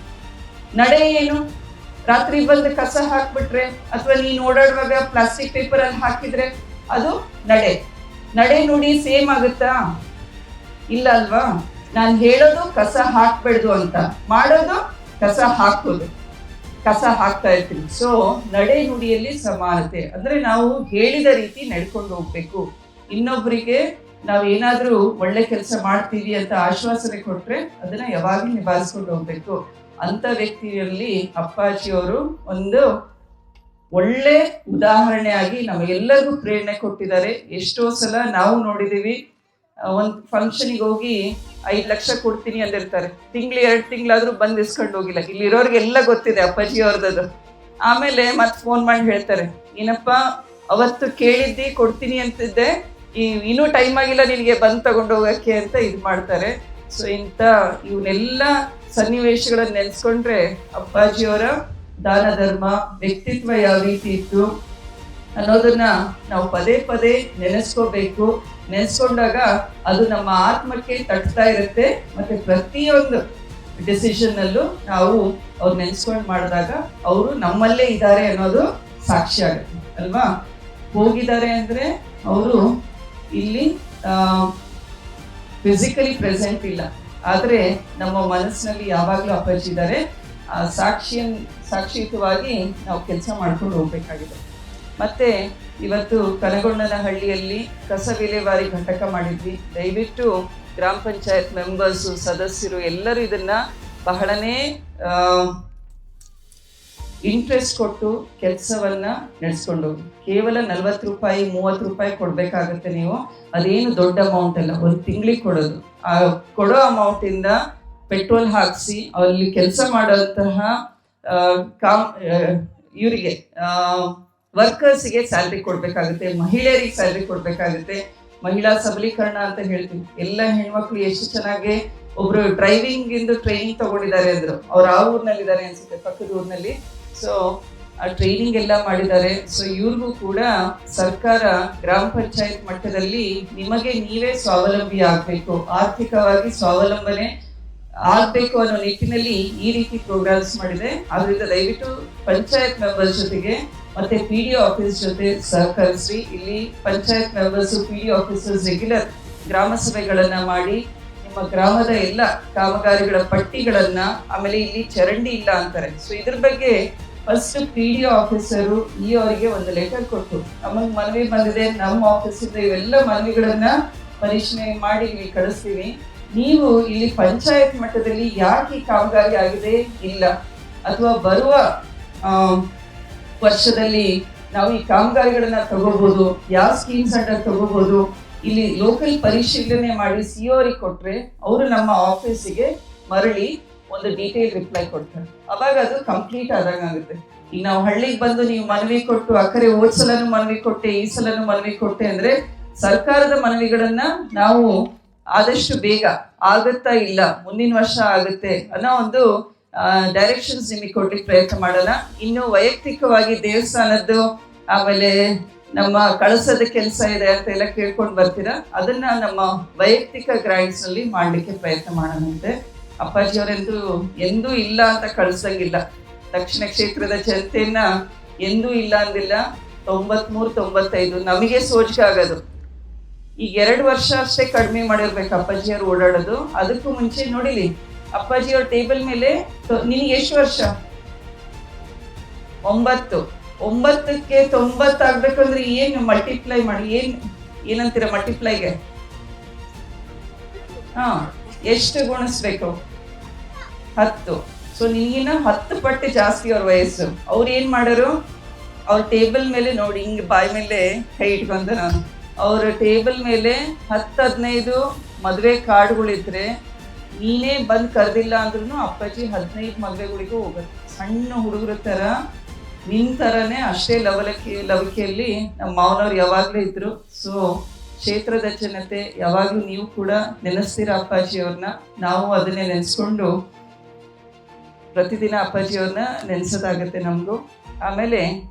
ನಡೆ ಏನು? ರಾತ್ರಿ ಬಂದು ಕಸ ಹಾಕ್ಬಿಟ್ರೆ ಅಥವಾ ನೀನು ಓಡಾಡುವಾಗ ಪ್ಲಾಸ್ಟಿಕ್ ಪೇಪರ್ ಅಲ್ಲಿ ಹಾಕಿದ್ರೆ ಅದು ನಡೆ. ನಡೆ ನುಡಿ ಸೇಮ್ ಆಗುತ್ತಾ? ಇಲ್ಲ ಅಲ್ವಾ? ನಾನು ಹೇಳೋದು ಕಸ ಹಾಕ್ಬೇಡ್ದು ಅಂತ, ಮಾಡೋದು ಕಸ ಹಾಕೋದು, ಕಸ ಹಾಕ್ತಾ ಇರ್ತೀನಿ. ಸೊ ನಡೆ ನುಡಿಯಲ್ಲಿ ಸಮಾನತೆ ಅಂದ್ರೆ ನಾವು ಹೇಳಿದ ರೀತಿ ನಡ್ಕೊಂಡು ಹೋಗ್ಬೇಕು. ಇನ್ನೊಬ್ಬರಿಗೆ ನಾವು ಏನಾದ್ರೂ ಒಳ್ಳೆ ಕೆಲಸ ಮಾಡ್ತೀವಿ ಅಂತ ಆಶ್ವಾಸನೆ ಕೊಟ್ರೆ ಅದನ್ನ ಯಾವಾಗಲೂ ನಿಭಾಯಿಸ್ಕೊಂಡು ಹೋಗ್ಬೇಕು. ಅಂತ ವ್ಯಕ್ತಿಯಲ್ಲಿ ಅಪ್ಪಾಜಿಯವರು ಒಂದು ಒಳ್ಳೆ ಉದಾಹರಣೆಯಾಗಿ ನಮಗೆಲ್ಲರಿಗೂ ಪ್ರೇರಣೆ ಕೊಟ್ಟಿದ್ದಾರೆ. ಎಷ್ಟೋ ಸಲ ನಾವು ನೋಡಿದೀವಿ, ಒಂದು ಫಂಕ್ಷನಿಗೆ ಹೋಗಿ 5 ಲಕ್ಷ ಕೊಡ್ತೀನಿ ಅಂದಿರ್ತಾರೆ, 2 ತಿಂಗಳಾದ್ರೂ ಬಂದು ಇಸ್ಕೊಂಡು ಹೋಗಿಲ್ಲ. ಇಲ್ಲಿರೋರಿಗೆಲ್ಲ ಗೊತ್ತಿದೆ ಅಪ್ಪಾಜಿ ಅವ್ರದ್ದು. ಆಮೇಲೆ ಮತ್ತೆ ಫೋನ್ ಮಾಡಿ ಹೇಳ್ತಾರೆ, ಏನಪ್ಪ ಅವತ್ತು ಕೇಳಿದ್ದಿ ಕೊಡ್ತೀನಿ ಅಂತಿದ್ದೆ, ಇನ್ನೂ ಟೈಮ್ ಆಗಿಲ್ಲ ನಿನಗೆ ಬಂದು ತಗೊಂಡು ಹೋಗಕ್ಕೆ ಅಂತ ಇದು ಮಾಡ್ತಾರೆ. ಸೊ ಇಂಥ ಇವನ್ನೆಲ್ಲ ಸನ್ನಿವೇಶಗಳನ್ನ ನೆನೆಸ್ಕೊಂಡ್ರೆ ಅಪ್ಪಾಜಿಯವರ ದಾನ ಧರ್ಮ, ವ್ಯಕ್ತಿತ್ವ ಯಾವ ರೀತಿ ಇತ್ತು ಅನ್ನೋದನ್ನ ನಾವು ಪದೇ ಪದೇ ನೆನೆಸ್ಕೋಬೇಕು. ನೆನೆಸ್ಕೊಂಡಾಗ ಅದು ನಮ್ಮ ಆತ್ಮಕ್ಕೆ ತಟ್ತಾ ಇರುತ್ತೆ. ಮತ್ತೆ ಪ್ರತಿಯೊಂದು ಡಿಸಿಷನ್ ಅಲ್ಲೂ ನಾವು ಅವ್ರು ನೆನೆಸ್ಕೊಂಡು ಮಾಡಿದಾಗ ಅವರು ನಮ್ಮಲ್ಲೇ ಇದ್ದಾರೆ ಅನ್ನೋದು ಸಾಕ್ಷಿ ಆಗುತ್ತೆ ಅಲ್ವಾ? ಹೋಗಿದ್ದಾರೆ ಅಂದ್ರೆ ಅವರು ಇಲ್ಲಿ ಫಿಸಿಕಲಿ ಪ್ರೆಸೆಂಟ್ ಇಲ್ಲ, ಆದರೆ ನಮ್ಮ ಮನಸ್ಸಿನಲ್ಲಿ ಯಾವಾಗಲೂ ಅಪ್ಪಾಜಿ ಇದ್ದಾರೆ. ಸಾಕ್ಷಿಯುತವಾಗಿ ನಾವು ಕೆಲಸ ಮಾಡ್ಕೊಂಡು ಹೋಗ್ಬೇಕಾಗಿದೆ. ಮತ್ತೆ ಇವತ್ತು ಕನಗೊಂಡನಹಳ್ಳಿಯಲ್ಲಿ ಕಸ ವಿಲೇವಾರಿ ಘಟಕ ಮಾಡಿದ್ವಿ. ದಯವಿಟ್ಟು ಗ್ರಾಮ ಪಂಚಾಯತ್ ಮೆಂಬರ್ಸು, ಸದಸ್ಯರು ಎಲ್ಲರೂ ಇದನ್ನ ಬಹಳನೇ ಇಂಟ್ರೆಸ್ಟ್ ಕೊಟ್ಟು ಕೆಲಸವನ್ನ ನಡೆಸ್ಕೊಂಡು ಹೋಗಿ. ಕೇವಲ 40 ರೂಪಾಯಿ 30 ರೂಪಾಯಿ ಕೊಡ್ಬೇಕಾಗತ್ತೆ. ನೀವು ಅದೇನು ದೊಡ್ಡ ಅಮೌಂಟ್ ಅಲ್ಲ, ಒಂದು ತಿಂಗಳಿಗೆ ಕೊಡೋದು. ಆ ಕೊಡೋ ಅಮೌಂಟಿಂದ ಪೆಟ್ರೋಲ್ ಹಾಕಿಸಿ ಅಲ್ಲಿ ಕೆಲಸ ಮಾಡುವಂತಹ ಇವರಿಗೆ ವರ್ಕರ್ಸ್ಗೆ ಸ್ಯಾಲ್ರಿ ಕೊಡ್ಬೇಕಾಗುತ್ತೆ, ಮಹಿಳೆಯರಿಗೆ ಸ್ಯಾಲ್ರಿ ಕೊಡ್ಬೇಕಾಗುತ್ತೆ. ಮಹಿಳಾ ಸಬಲೀಕರಣ ಅಂತ ಹೇಳ್ತೀವಿ. ಎಲ್ಲ ಹೆಣ್ಮಕ್ಳು ಎಷ್ಟು ಚೆನ್ನಾಗಿ ಒಬ್ರು ಡ್ರೈವಿಂಗ್ ಇಂದು ಟ್ರೈನಿಂಗ್ ತಗೊಂಡಿದ್ದಾರೆ ಅಂದ್ರು. ಅವ್ರು ಆ ಊರಿನಲ್ಲಿದ್ದಾರೆ ಅನ್ಸುತ್ತೆ, ಪಕ್ಕದ ಊರಿನಲ್ಲಿ. ಸೊ ಆ ಟ್ರೈನಿಂಗ್ ಎಲ್ಲ ಮಾಡಿದ್ದಾರೆ. ಸೊ ಇವ್ರಿಗೂ ಕೂಡ ಸರ್ಕಾರ ಗ್ರಾಮ ಪಂಚಾಯತ್ ಮಟ್ಟದಲ್ಲಿ ನಿಮಗೆ ನೀವೇ ಸ್ವಾವಲಂಬಿ ಆಗ್ಬೇಕು, ಆರ್ಥಿಕವಾಗಿ ಸ್ವಾವಲಂಬನೆ ಆಗ್ಬೇಕು ಅನ್ನೋ ನಿಟ್ಟಿನಲ್ಲಿ ಈ ರೀತಿ ಪ್ರೋಗ್ರಾಮ್ಸ್ ಮಾಡಿದೆ. ಆದ್ರಿಂದ ದಯವಿಟ್ಟು ಪಂಚಾಯತ್ ಮೆಂಬರ್ಸ್ ಜೊತೆಗೆ ಮತ್ತೆ PDO ಆಫೀಸ್ ಜೊತೆ ಸಹಕರಿಸಿ. ಇಲ್ಲಿ panchayat members, PDO officers regular ಗ್ರಾಮ ಸಭೆಗಳನ್ನ ಮಾಡಿ ನಿಮ್ಮ ಗ್ರಾಮದ ಎಲ್ಲ ಕಾಮಗಾರಿಗಳ ಪಟ್ಟಿಗಳನ್ನ, ಆಮೇಲೆ ಇಲ್ಲಿ ಚರಂಡಿ ಇಲ್ಲ ಅಂತಾರೆ, ಸೊ ಇದ್ರ ಬಗ್ಗೆ ಫಸ್ಟ್ PDO ಆಫೀಸರು ಅವರಿಗೆ ಒಂದು ಲೆಟರ್ ಕೊಟ್ಟು ನಮಗೆ ಮನವಿ ಬಂದಿದೆ, ನಮ್ಮ ಆಫೀಸಿಂದ ಇವೆಲ್ಲ ಮನವಿಗಳನ್ನ ಪರಿಶೀಲನೆ ಮಾಡಿ ನೀವು ಕಳಿಸ್ತೀವಿ, ನೀವು ಇಲ್ಲಿ ಪಂಚಾಯತ್ ಮಟ್ಟದಲ್ಲಿ ಯಾಕೆ ಈ ಕಾಮಗಾರಿ ಆಗಿದೆ ಇಲ್ಲ, ಅಥವಾ ಬರುವ ವರ್ಷದಲ್ಲಿ ನಾವು ಈ ಕಾಮಗಾರಿಗಳನ್ನ ತಗೋಬಹುದು, ಯಾವ ಸ್ಕೀಮ್ಸ್ ಅಂಡರ್ ತಗೋಬಹುದು, ಇಲ್ಲಿ ಲೋಕಲ್ ಪರಿಶೀಲನೆ ಮಾಡಿ ಅವ್ರಿಗೆ ಕೊಟ್ರೆ ಅವರು ನಮ್ಮ ಆಫೀಸಿಗೆ ಮರಳಿ ಒಂದು ಡೀಟೇಲ್ ರಿಪ್ಲೈ ಕೊಡ್ತಾರೆ. ಅವಾಗ ಅದು ಕಂಪ್ಲೀಟ್ ಆದಾಗ ಆಗುತ್ತೆ. ಈಗ ನಾವು ಹಳ್ಳಿಗೆ ಬಂದು ನೀವು ಮನವಿ ಕೊಟ್ಟು ಅಕರೆ ಹೋದ್ ಸಲನು ಮನವಿ ಕೊಟ್ಟೆ, ಈ ಸಲನು ಮನವಿ ಕೊಟ್ಟೆ ಅಂದ್ರೆ ಸರ್ಕಾರದ ಮನವಿಗಳನ್ನ ನಾವು ಆದಷ್ಟು ಬೇಗ ಆಗುತ್ತಾ ಇಲ್ಲ, ಮುಂದಿನ ವರ್ಷ ಆಗುತ್ತೆ ಅನ್ನೋ ಒಂದು ಡೈರೆಕ್ಷನ್ಸ್ ನಿಮಗೆ ಕೊಡ್ಲಿಕ್ಕೆ ಪ್ರಯತ್ನ ಮಾಡೋಣ. ಇನ್ನು ವೈಯಕ್ತಿಕವಾಗಿ ದೇವಸ್ಥಾನದ್ದು ಆಮೇಲೆ ನಮ್ಮ ಕಳಸದ ಕೆಲಸ ಇದೆ ಅಂತ ಎಲ್ಲ ಕೇಳ್ಕೊಂಡು ಬರ್ತೀರಾ, ಅದನ್ನ ನಮ್ಮ ವೈಯಕ್ತಿಕ ಗ್ರಾಂಟ್ಸ್ ನಲ್ಲಿ ಮಾಡ್ಲಿಕ್ಕೆ ಪ್ರಯತ್ನ ಮಾಡೋಣಂತೆ. ಅಪ್ಪಾಜಿಯವರೆಂದು ಎಂದೂ ಇಲ್ಲ ಅಂತ ಕಳಿಸಂಗಿಲ್ಲ. ದಕ್ಷಿಣ ಕ್ಷೇತ್ರದ ಜನತೆಯನ್ನ ಎಂದೂ ಇಲ್ಲ ಅಂದಿಲ್ಲ. 93-95 ನಮಗೆ ಸೋಜಿಕೆ ಆಗೋದು. ಈಗ 2 ವರ್ಷ ಅಷ್ಟೇ ಕಡಿಮೆ ಮಾಡಿರ್ಬೇಕು ಅಪ್ಪಾಜಿಯವರು ಓಡಾಡೋದು. ಅದಕ್ಕೂ ಮುಂಚೆ ನೋಡಿಲಿ ಅಪ್ಪಾಜಿಯವ್ರ ಟೇಬಲ್ ಮೇಲೆ ನಿನಗೆ ಎಷ್ಟು ವರ್ಷ? 9ಕ್ಕೆ 90 ಆಗ್ಬೇಕಂದ್ರೆ ಏನು ಮಲ್ಟಿಪ್ಲೈ ಮಾಡಿ, ಏನಂತೀರ ಮಲ್ಟಿಪ್ಲೈಗೆ? ಎಷ್ಟು ಗುಣಿಸ್ಬೇಕು? 10. ಸೊ ನಿನಗಿನ್ನ 10 ಪಟ್ಟು ಜಾಸ್ತಿ ಅವ್ರ ವಯಸ್ಸು. ಅವ್ರು ಏನ್ ಮಾಡೋರು, ಅವ್ರ ಟೇಬಲ್ ಮೇಲೆ ನೋಡಿ, ಹಿಂಗೆ ಬಾಯಿ ಮೇಲೆ ಕೈ ಇಟ್ಕೊಂತ ನಾನು, ಅವ್ರ ಟೇಬಲ್ ಮೇಲೆ 10-15 ಮದುವೆ ಕಾರ್ಡ್ಗಳಿದ್ರೆ ನೀನೇ ಬಂದು ಕರೆದಿಲ್ಲ ಅಂದ್ರೂ ಅಪ್ಪಾಜಿ 15 ಮದುವೆಗಳಿಗೂ ಹೋಗುತ್ತೆ. ಸಣ್ಣ ಹುಡುಗರ ಥರ ನಿನ್ನ ಥರನೇ ಅಷ್ಟೇ ಲವಕಿಯಲ್ಲಿ ನಮ್ಮ ಮಾವನವ್ರು ಯಾವಾಗಲೂ ಇದ್ರು. ಸೊ ಕ್ಷೇತ್ರದ ಜನತೆ ಯಾವಾಗಲೂ ನೀವು ಕೂಡ ನೆನೆಸ್ತೀರ ಅಪ್ಪಾಜಿಯವ್ರನ್ನ. ನಾವು ಅದನ್ನೇ ನೆನೆಸ್ಕೊಂಡು ಪ್ರತಿದಿನ ಅಪ್ಪಾಜಿಯವ್ರನ್ನ ನೆನೆಸೋದಾಗತ್ತೆ ನಮಗೂ. ಆಮೇಲೆ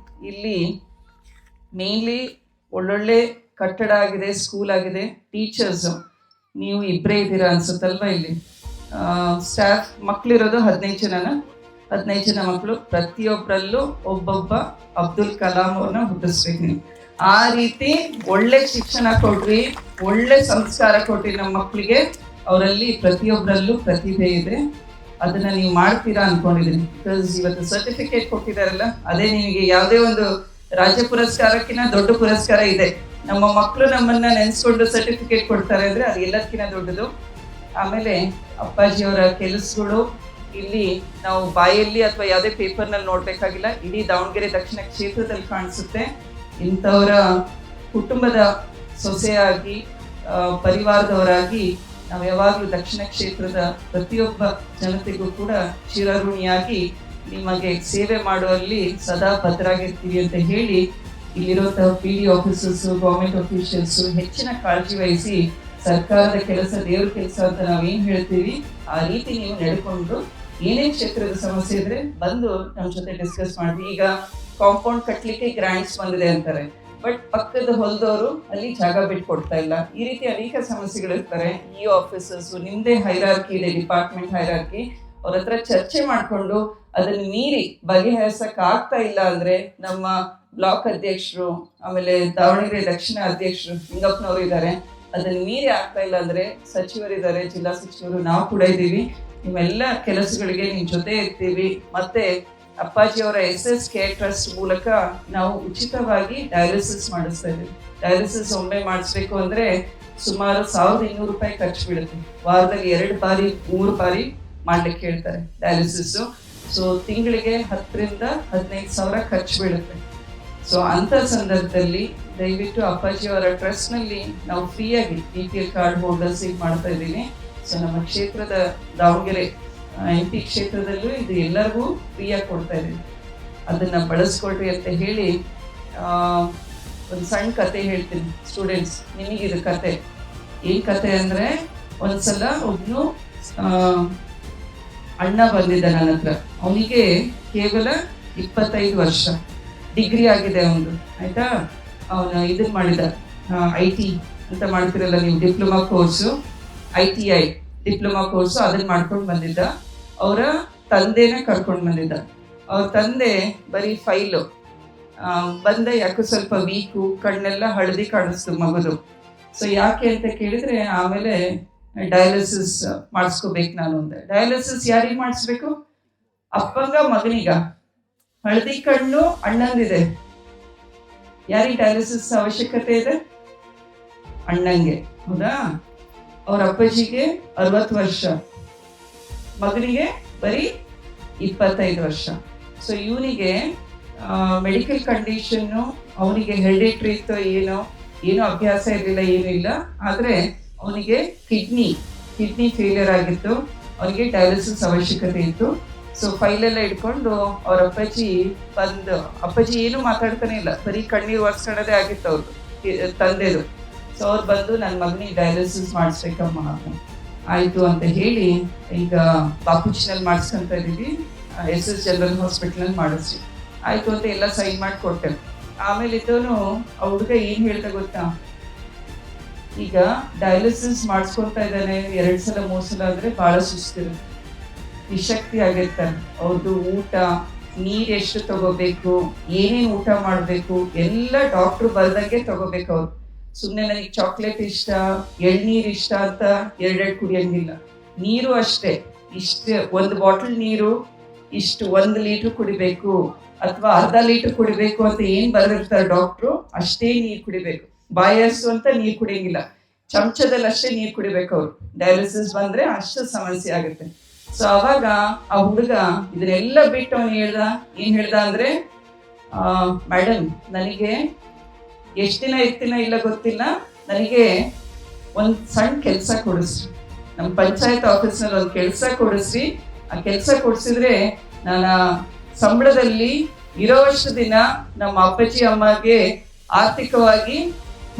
ಇಲ್ಲಿ ಮೇನ್ಲಿ ಒಳ್ಳೊಳ್ಳೆ ಕಟ್ಟಡ ಆಗಿದೆ, ಸ್ಕೂಲ್ ಆಗಿದೆ, ಟೀಚರ್ಸು ನೀವು ಇಬ್ಬರೇ ಇದ್ದೀರಾ ಅನ್ಸುತ್ತಲ್ವ ಇಲ್ಲಿ. ಸ್ಟಾಫ್ ಮಕ್ಕಳಿರೋದು 15 ಜನ ಮಕ್ಕಳು. ಪ್ರತಿಯೊಬ್ಬರಲ್ಲೂ ಒಬ್ಬೊಬ್ಬ ಅಬ್ದುಲ್ ಕಲಾಂ ಅವ್ರನ್ನ ಹುಟ್ಟಿಸ್ಬೇಕು ನೀವು. ಆ ರೀತಿ ಒಳ್ಳೆ ಶಿಕ್ಷಣ ಕೊಡ್ರಿ, ಒಳ್ಳೆ ಸಂಸ್ಕಾರ ಕೊಡ್ರಿ ನಮ್ಮ ಮಕ್ಕಳಿಗೆ. ಅವರಲ್ಲಿ ಪ್ರತಿಯೊಬ್ಬರಲ್ಲೂ ಪ್ರತಿಭೆ ಇದೆ, ಅದನ್ನ ನೀವು ಮಾಡ್ತೀರಾ ಅನ್ಕೊಂಡಿದ್ದೀನಿ. ಬಿಕಾಸ್ ಇವತ್ತು ಸರ್ಟಿಫಿಕೇಟ್ ಕೊಟ್ಟಿದಾರಲ್ಲ, ಅದೇ ನಿಮಗೆ ಯಾವುದೇ ಒಂದು ರಾಜ್ಯ ಪುರಸ್ಕಾರಕ್ಕಿಂತ ದೊಡ್ಡ ಪುರಸ್ಕಾರ ಇದೆ. ನಮ್ಮ ಮಕ್ಕಳು ನಮ್ಮನ್ನ ನೆನೆಸ್ಕೊಂಡು ಸರ್ಟಿಫಿಕೇಟ್ ಕೊಡ್ತಾರೆ ಅಂದ್ರೆ ಅದು ಎಲ್ಲದಕ್ಕಿಂತ ದೊಡ್ಡದು. ಆಮೇಲೆ ಅಪ್ಪಾಜಿಯವರ ಕೆಲಸಗಳು ಇಲ್ಲಿ ನಾವು ಬಾಯಲ್ಲಿ ಅಥವಾ ಯಾವುದೇ ಪೇಪರ್ನಲ್ಲಿ ನೋಡ್ಬೇಕಾಗಿಲ್ಲ, ಇಡೀ ದಾವಣಗೆರೆ ದಕ್ಷಿಣ ಕ್ಷೇತ್ರದಲ್ಲಿ ಕಾಣಿಸುತ್ತೆ. ಇಂಥವರ ಕುಟುಂಬದ ಸೊಸೆಯಾಗಿ, ಪರಿವಾರದವರಾಗಿ ನಾವು ಯಾವಾಗಲೂ ದಕ್ಷಿಣ ಕ್ಷೇತ್ರದ ಪ್ರತಿಯೊಬ್ಬ ಜನತೆಗೂ ಕೂಡ ಚಿರಋಣಿಯಾಗಿ ನಿಮಗೆ ಸೇವೆ ಮಾಡುವಲ್ಲಿ ಸದಾ ಬದ್ಧರಾಗಿರ್ತೀವಿ ಅಂತ ಹೇಳಿ, ಇಲ್ಲಿರುವಂತಹ PDO ಆಫೀಸರ್ಸು, ಗೌರ್ಮೆಂಟ್ ಅಫಿಷಿಯಲ್ಸು ಹೆಚ್ಚಿನ ಕಾಳಜಿ ವಹಿಸಿ ಸರ್ಕಾರದ ಕೆಲಸ ದೇವ್ರ ಕೆಲಸ ಅಂತ ನಾವೇನು ಹೇಳ್ತೀವಿ ಆ ರೀತಿ ನೀವು ನಡ್ಕೊಂಡು ಏನೇ ಕ್ಷೇತ್ರದ ಸಮಸ್ಯೆ ಇದ್ರೆ ಬಂದು ನಮ್ಮ ಜೊತೆ ಡಿಸ್ಕಸ್ ಮಾಡ್ತೀವಿ. ಈಗ ಕಾಂಪೌಂಡ್ ಕಟ್ಟಲಿಕ್ಕೆ ಗ್ರಾಂಟ್ಸ್ ಬಂದಿದೆ ಅಂತಾರೆ, ಬಟ್ ಪಕ್ಕದ ಹೊಲದವರು ಅಲ್ಲಿ ಜಾಗ ಬಿಟ್ಟು ಕೊಡ್ತಾ ಇಲ್ಲ. ಈ ರೀತಿ ಅನೇಕ ಸಮಸ್ಯೆಗಳಿರ್ತಾರೆ. ಆಫೀಸರ್ಸು ನಿಮ್ಮದೇ ಹೈರಾರ್ಕಿ ಇದೆ, ಡಿಪಾರ್ಟ್ಮೆಂಟ್ ಹೈರಾರ್ಕಿ, ಅವ್ರ ಹತ್ರ ಚರ್ಚೆ ಮಾಡಿಕೊಂಡು ಅದನ್ನು ಮೀರಿ ಬಗೆಹರಿಸಕ್ಕೆ ಆಗ್ತಾ ಇಲ್ಲ ಅಂದರೆ ನಮ್ಮ ಬ್ಲಾಕ್ ಅಧ್ಯಕ್ಷರು, ಆಮೇಲೆ ದಾವಣಗೆರೆ ದಕ್ಷಿಣ ಅಧ್ಯಕ್ಷರು ಲಿಂಗಪ್ಪನವರು ಇದ್ದಾರೆ, ಅದನ್ನು ಮೀರಿ ಆಗ್ತಾ ಇಲ್ಲ ಅಂದರೆ ಸಚಿವರಿದ್ದಾರೆ, ಜಿಲ್ಲಾ ಸಚಿವರು, ನಾವು ಕೂಡ ಇದ್ದೀವಿ. ನಿಮ್ಮೆಲ್ಲ ಕೆಲಸಗಳಿಗೆ ನಿಮ್ಮ ಜೊತೆ ಇರ್ತೀವಿ. ಮತ್ತೆ ಅಪ್ಪಾಜಿಯವರ SS ಕೇರ್ ಟ್ರಸ್ಟ್ ಮೂಲಕ ನಾವು ಉಚಿತವಾಗಿ ಡಯಾಲಿಸಿಸ್ ಮಾಡಿಸ್ತಾ ಇದ್ದೀವಿ. ಡಯಾಲಿಸಿಸ್ ಒಮ್ಮೆ ಮಾಡಿಸ್ಬೇಕು ಅಂದರೆ ಸುಮಾರು 1200 ರೂಪಾಯಿ ಖರ್ಚು ಬೀಳುತ್ತೆ. ವಾರದಲ್ಲಿ 2 ಬಾರಿ 3 ಬಾರಿ ಮಾಡ್ಲಿಕ್ಕೆ ಹೇಳ್ತಾರೆ ಡಯಾಲಿಸಿಸ್ಸು. ಸೊ ತಿಂಗಳಿಗೆ 10,000-15,000 ಸಾವಿರ ಖರ್ಚು ಬೀಳುತ್ತೆ. ಸೊ ಅಂಥ ಸಂದರ್ಭದಲ್ಲಿ ದಯವಿಟ್ಟು ಅಪ್ಪಾಜಿಯವರ ಟ್ರಸ್ಟ್ನಲ್ಲಿ ನಾವು ಫ್ರೀಯಾಗಿ BPL ಕಾರ್ಡ್ ಹೋಲ್ಡರ್ಸಿಗೆ ಮಾಡ್ತಾ ಇದ್ದೀನಿ. ಸೊ ನಮ್ಮ ಕ್ಷೇತ್ರದ ದಾವಣಗೆರೆ MP ಕ್ಷೇತ್ರದಲ್ಲೂ ಇದು ಎಲ್ಲರಿಗೂ ಫ್ರೀಯಾಗಿ ಕೊಡ್ತಾ ಇದ್ದೀವಿ, ಅದನ್ನು ಬಳಸ್ಕೊಳ್ರಿ ಅಂತ ಹೇಳಿ ಒಂದು ಸಣ್ಣ ಕತೆ ಹೇಳ್ತೀನಿ ಸ್ಟೂಡೆಂಟ್ಸ್. ನಿಮಗಿದು ಕತೆ ಏನು ಕತೆ ಅಂದರೆ, ಒಂದ್ಸಲ ಒಬ್ಬನು ಅಣ್ಣ ಬಂದಿದ್ದ ನನ್ನ ಹತ್ರ. ಅವನಿಗೆ ಕೇವಲ 25 ವರ್ಷ, ಡಿಗ್ರಿ ಆಗಿದೆ ಅವನು, ಆಯಿತಾ. ಅವನು ಇದನ್ನು ಮಾಡಿದ IT ಅಂತ ಮಾಡ್ತಿರಲ್ಲ ನೀವು, diploma course, ITI diploma course, ಅದನ್ನು ಮಾಡ್ಕೊಂಡು ಬಂದಿದ್ದ. ಅವರ ತಂದೆನ ಕರ್ಕೊಂಡು ಬಂದಿದ್ದ. ಅವ್ರ ತಂದೆ ಬರೀ ಫೈಲು ಬಂದ, ಯಾಕೋ ಸ್ವಲ್ಪ ವೀಕು, ಕಣ್ಣೆಲ್ಲ ಹಳದಿ ಕಾಣಿಸ್ತು ಮಗುದು. ಸೊ ಯಾಕೆ ಅಂತ ಕೇಳಿದರೆ ಆಮೇಲೆ ಡಯಾಲಿಸಿಸ್ ಮಾಡಿಸ್ಕೋಬೇಕು ನಾನು ಅಂದೆ. ಡಯಾಲಿಸಿಸ್ ಯಾರಿಗೆ ಮಾಡಿಸ್ಬೇಕು? ಅಪ್ಪಂಗ ಮಗನಿಗ? ಹಳದಿ ಕಣ್ಣು ಅಣ್ಣಂದಿದೆ. ಯಾರಿಗೆ ಡಯಾಲಿಸಿಸ್ ಅವಶ್ಯಕತೆ ಇದೆ? ಅಣ್ಣಂಗೆ. ಹೌದಾ? ಅವ್ರ ಅಪ್ಪಾಜಿಗೆ 60 ವರ್ಷ, ಮಗನಿಗೆ ಬರೀ 25 ವರ್ಷ. ಸೊ ಇವನಿಗೆ ಮೆಡಿಕಲ್ ಕಂಡೀಷನ್ನು, ಅವನಿಗೆ ಹೆರಿಡಿಟ್ರಿ ಇತ್ತು, ಏನೋ ಅಭ್ಯಾಸ ಇರಲಿಲ್ಲ, ಏನೂ ಇಲ್ಲ. ಆದರೆ ಅವನಿಗೆ ಕಿಡ್ನಿ ಫೇಲಿಯರ್ ಆಗಿತ್ತು. ಅವನಿಗೆ ಡಯಾಲಿಸಿಸ್ ಅವಶ್ಯಕತೆ ಇತ್ತು. ಸೊ ಫೈಲೆಲ್ಲ ಇಟ್ಕೊಂಡು ಅವ್ರ ಅಪ್ಪಾಜಿ ಏನು ಮಾತಾಡ್ತಾನೆ ಇಲ್ಲ, ಬರೀ ಕಣ್ಣೀರು ಒರೆಸ್ಕೊಳ್ಳೋದೇ ಆಗಿತ್ತು ಅವ್ರದ್ದು ತಂದೆದು. ಸೊ ಅವ್ರು ಬಂದು ನನ್ನ ಮಗನಿಗೆ ಡಯಾಲಿಸಿಸ್ ಮಾಡಿಸ್ಬೇಕಮ್ಮ ಆಯಿತು ಅಂತ ಹೇಳಿ ಈಗ ಬಾಪೂಜಿನಲ್ಲಿ ಮಾಡಿಸ್ಕೊಂತ ಇದ್ದೀವಿ, SS ಜನರಲ್ ಹಾಸ್ಪಿಟ್ಲಲ್ಲಿ ಮಾಡಿಸ್ರಿ ಆಯಿತು ಅಂತ ಎಲ್ಲ ಸೈನ್ ಮಾಡಿ ಕೊಟ್ಟೆ. ಆಮೇಲೆ ಇದ್ದವನು ಆ ಹುಡುಗ ಏನು ಹೇಳ್ತಾ ಗೊತ್ತಾ, ಈಗ ಡಯಾಲಿಸಿಸ್ ಮಾಡಿಸ್ಕೊತಾ ಇದ್ದಾನೆ 2 ಸಲ 3 ಸಲ ಅಂದರೆ ಭಾಳ ಸುಸ್ತಿರುತ್ತೆ, ನಿಶಕ್ತಿ ಆಗಿರ್ತಾರೆ. ಅವ್ರದ್ದು ಊಟ, ನೀರು ಎಷ್ಟು ತಗೋಬೇಕು, ಏನೇನು ಊಟ ಮಾಡಬೇಕು ಎಲ್ಲ ಡಾಕ್ಟ್ರು ಬರ್ದಂಗೆ ತಗೋಬೇಕು. ಅವ್ರು ಸುಮ್ಮನೆ ನನಗೆ ಚಾಕ್ಲೇಟ್ ಇಷ್ಟ, ಎಳ್ನೀರು ಇಷ್ಟ ಅಂತ 2 ಕುಡಿಯೋಂಗಿಲ್ಲ. ನೀರು ಅಷ್ಟೇ, ಇಷ್ಟು 1 ಬಾಟಲ್ ನೀರು ಇಷ್ಟು 1 ಲೀಟ್ರ್ ಕುಡಿಬೇಕು ಅಥವಾ ಅರ್ಧ ಲೀಟ್ರ್ ಕುಡಿಬೇಕು ಅಂತ ಏನು ಬರೆದಿರ್ತಾರೆ ಡಾಕ್ಟ್ರು, ಅಷ್ಟೇ ನೀರು ಕುಡಿಬೇಕು. ಬಾಯರ್ಸು ಅಂತ ನೀರು ಕುಡಿಯಂಗಿಲ್ಲ, ಚಮಚದಲ್ಲಿ ಅಷ್ಟೇ ನೀರು ಕುಡಿಬೇಕು. ಅವ್ರು ಡಯಾಲಿಸಿಸ್ ಬಂದರೆ ಅಷ್ಟು ಸಮಸ್ಯೆ ಆಗುತ್ತೆ. ಸೊ ಅವಾಗ ಆ ಹುಡುಗ ಇದನ್ನೆಲ್ಲ ಬಿಟ್ಟು ಅವನು ಏನು ಹೇಳ್ದ ಅಂದರೆ, ಮೇಡಮ್ ನನಗೆ ಎಷ್ಟು ದಿನ ಇರ್ತೀನೋ ಇಲ್ಲ ಗೊತ್ತಿಲ್ಲ, ನನಗೆ ಒಂದು ಸಣ್ಣ ಕೆಲಸ ಕೊಡಿಸ್ರಿ, ನಮ್ಮ ಪಂಚಾಯತ್ ಆಫೀಸ್ನಲ್ಲಿ ಒಂದು ಕೆಲಸ ಕೊಡಿಸ್ರಿ. ಆ ಕೆಲಸ ಕೊಡಿಸಿದ್ರೆ ನಾನು ಸಂಬಳದಲ್ಲಿ ಇರೋವಷ್ಟು ದಿನ ನಮ್ಮ ಅಪ್ಪಾಜಿ ಅಮ್ಮಗೆ ಆರ್ಥಿಕವಾಗಿ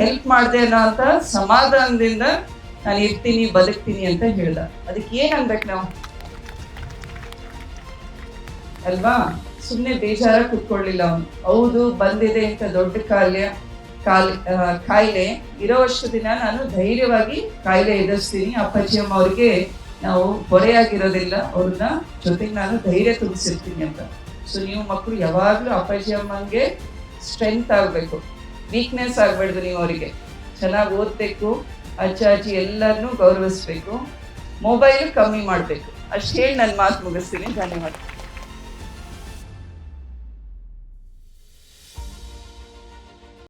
ಹೆಲ್ಪ್ ಮಾಡಿದೆ ಅನ್ನೋ ಅಂತ ಸಮಾಧಾನದಿಂದ ನಾನು ಇರ್ತೀನಿ, ಬದುಕ್ತೀನಿ ಅಂತ ಹೇಳ್ದ. ಅದಕ್ಕೆ ಏನು ಅನ್ಬೇಕು ನಾವು ಅಲ್ವಾ? ಸುಮ್ಮನೆ ಬೇಜಾರ ಕೂತ್ಕೊಳ್ಳಿಲ್ಲ ಅವನು. ಹೌದು ಬಂದಿದೆ ಅಂತ ದೊಡ್ಡ ಕಾಯಿಲೆ ಇರೋವಷ್ಟು ದಿನ ನಾನು ಧೈರ್ಯವಾಗಿ ಕಾಯಿಲೆ ಎದುರಿಸ್ತೀನಿ. ಅಪ್ಪಾಜಿ ಅಮ್ಮ ಅವ್ರಿಗೆ ನಾವು ಹೊರೆಯಾಗಿರೋದಿಲ್ಲ, ಅವ್ರನ್ನ ಜೊತೆಗೆ ನಾನು ಧೈರ್ಯ ತುಂಬಿಸಿರ್ತೀನಿ ಅಂತ. ಸೊ ನೀವು ಮಕ್ಕಳು ಯಾವಾಗಲೂ ಅಪ್ಪಾಜಿ ಅಮ್ಮಂಗೆ ಸ್ಟ್ರೆಂತ್ ಆಗಬೇಕು, ವೀಕ್ನೆಸ್ ಆಗಬಾರ್ದು. ನೀವು ಅವರಿಗೆ ಚೆನ್ನಾಗಿ ಓದಬೇಕು, ಅಜ್ಜಿ ಎಲ್ಲರನ್ನೂ ಗೌರವಿಸ್ಬೇಕು, ಮೊಬೈಲ್ ಕಮ್ಮಿ ಮಾಡಬೇಕು. ಅಷ್ಟು ಹೇಳಿ ನನ್ನ ಮಾತು ಮುಗಿಸ್ತೀನಿ. ಧನ್ಯವಾದ.